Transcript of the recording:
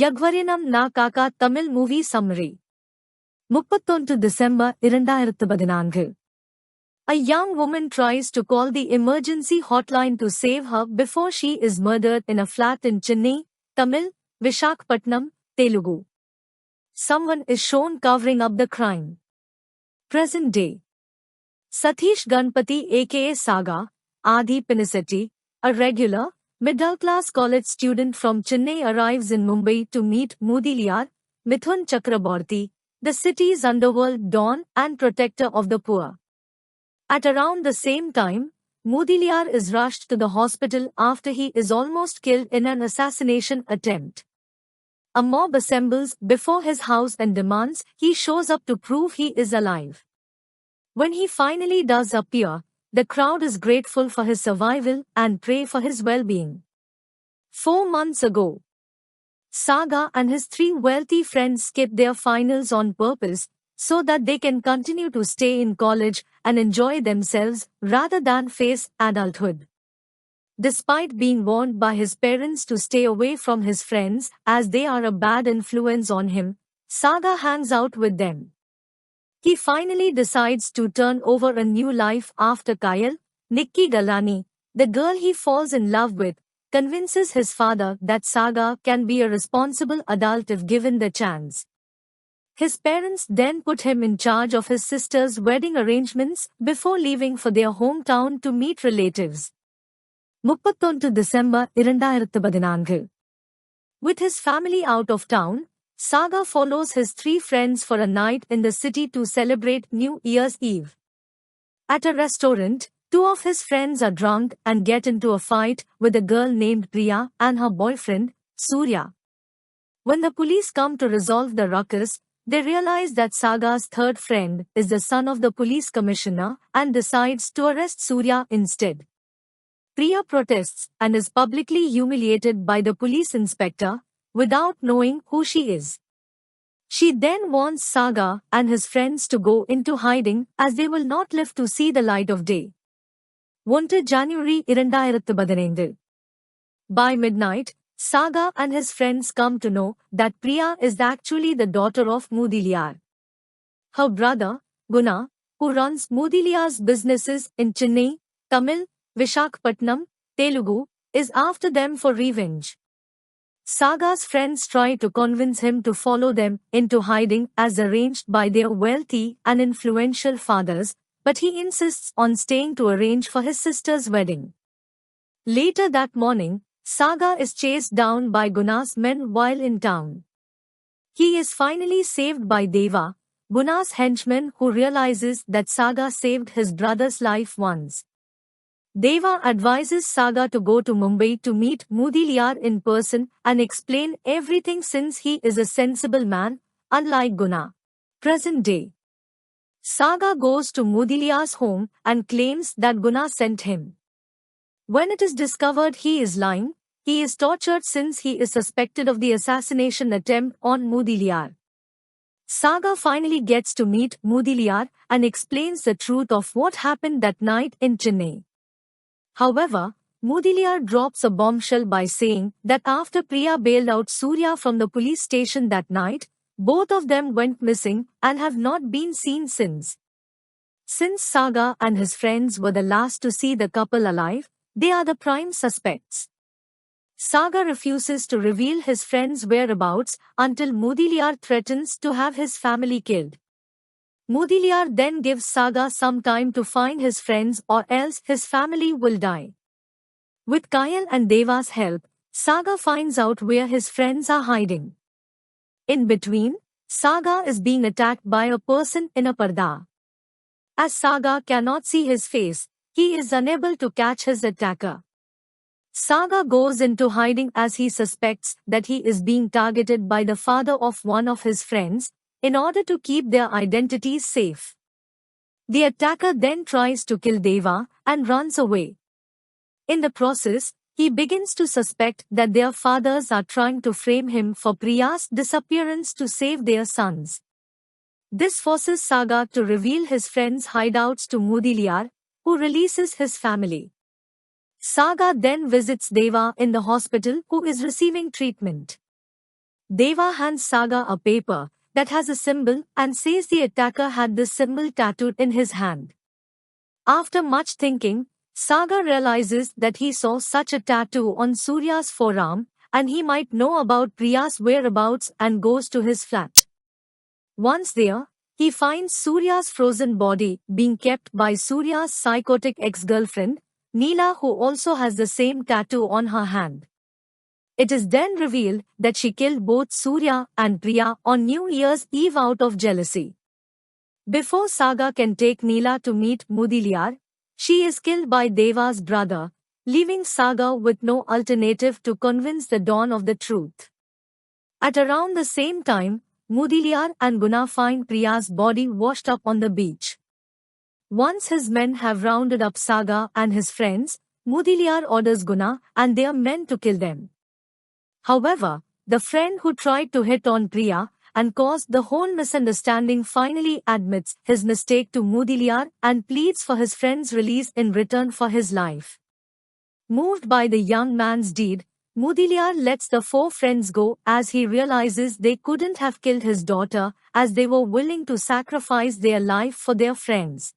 யக்வரியனம் நா காக்கா Tamil movie summary 31 December 2014. A young woman tries to call the emergency hotline to save her before she is murdered in a flat in Chennai, Tamil, Visakhapatnam, Telugu. Someone is shown covering up the crime. Present day. Satish Ganpati aka Saga, Adi Pinisetti, a regular, middle-class college student from Chennai arrives in Mumbai to meet Mudaliar, Mithun Chakraborty, the city's underworld don and protector of the poor. At around the same time, Mudaliar is rushed to the hospital after he is almost killed in an assassination attempt. A mob assembles before his house and demands he shows up to prove he is alive. When he finally does appear, the crowd is grateful for his survival and pray for his well-being. 4 months ago, Saga and his 3 wealthy friends skipped their finals on purpose so that they can continue to stay in college and enjoy themselves rather than face adulthood. Despite being warned by his parents to stay away from his friends as they are a bad influence on him, Saga hangs out with them. He finally decides to turn over a new life after Kayal, Nikki Galani, the girl he falls in love with, convinces his father that Saga can be a responsible adult if given the chance. His parents then put him in charge of his sister's wedding arrangements before leaving for their hometown to meet relatives. 31 December 2014. With his family out of town, Saga follows his 3 friends for a night in the city to celebrate New Year's Eve. At a restaurant, 2 of his friends are drunk and get into a fight with a girl named Priya and her boyfriend, Surya. When the police come to resolve the ruckus, they realize that Saga's 3rd friend is the son of the police commissioner and decides to arrest Surya instead. Priya protests and is publicly humiliated by the police inspector, without knowing who she is. She then wants Saga and his friends to go into hiding as they will not live to see the light of day. 1 January 2015. By midnight, Saga and his friends come to know that Priya is actually the daughter of Mudaliar. Her brother, Guna, who runs Mudaliar's businesses in Chennai, Tamil, Visakhapatnam, Telugu, is after them for revenge. Saga's friends try to convince him to follow them into hiding as arranged by their wealthy and influential fathers, but he insists on staying to arrange for his sister's wedding. Later that morning, Saga is chased down by Guna's men while in town. He is finally saved by Deva, Guna's henchman, who realizes that Saga saved his brother's life once. Deva advises Saga to go to Mumbai to meet Mudaliar in person and explain everything since he is a sensible man, unlike Guna. Present day. Saga goes to Mudaliar's home and claims that Guna sent him. When it is discovered he is lying, he is tortured since he is suspected of the assassination attempt on Mudaliar. Saga finally gets to meet Mudaliar and explains the truth of what happened that night in Chennai. However, Mudaliar drops a bombshell by saying that after Priya bailed out Surya from the police station that night, both of them went missing and have not been seen since. Since Saga and his friends were the last to see the couple alive, they are the prime suspects. Saga refuses to reveal his friends' whereabouts until Mudaliar threatens to have his family killed. Mudaliar then gives Saga some time to find his friends or else his family will die. With Kayal and Deva's help, Saga finds out where his friends are hiding. In between, Saga is being attacked by a person in a parda. As Saga cannot see his face, he is unable to catch his attacker. Saga goes into hiding as he suspects that he is being targeted by the father of one of his friends, in order to keep their identities safe. The attacker then tries to kill Deva and runs away. In the process, he begins to suspect that their fathers are trying to frame him for Priya's disappearance to save their sons. This forces Saga to reveal his friends' hideouts to Mudaliar, who releases his family. Saga then visits Deva in the hospital, who is receiving treatment. Deva hands Saga a paper that has a symbol and says the attacker had this symbol tattooed in his hand. After much thinking, Saga realizes that he saw such a tattoo on Surya's forearm and he might know about Priya's whereabouts and goes to his flat. Once there, he finds Surya's frozen body being kept by Surya's psychotic ex-girlfriend, Neela, who also has the same tattoo on her hand. It is then revealed that she killed both Surya and Priya on New Year's Eve out of jealousy. Before Saga can take Neela to meet Mudaliar, she is killed by Deva's brother, leaving Saga with no alternative to convince the Dawn of the truth. At around the same time, Mudaliar and Guna find Priya's body washed up on the beach. Once his men have rounded up Saga and his friends, Mudaliar orders Guna and their men to kill them. However, the friend who tried to hit on Priya and caused the whole misunderstanding finally admits his mistake to Mudaliar and pleads for his friend's release in return for his life. Moved by the young man's deed, Mudaliar lets the four friends go as he realizes they couldn't have killed his daughter as they were willing to sacrifice their life for their friends.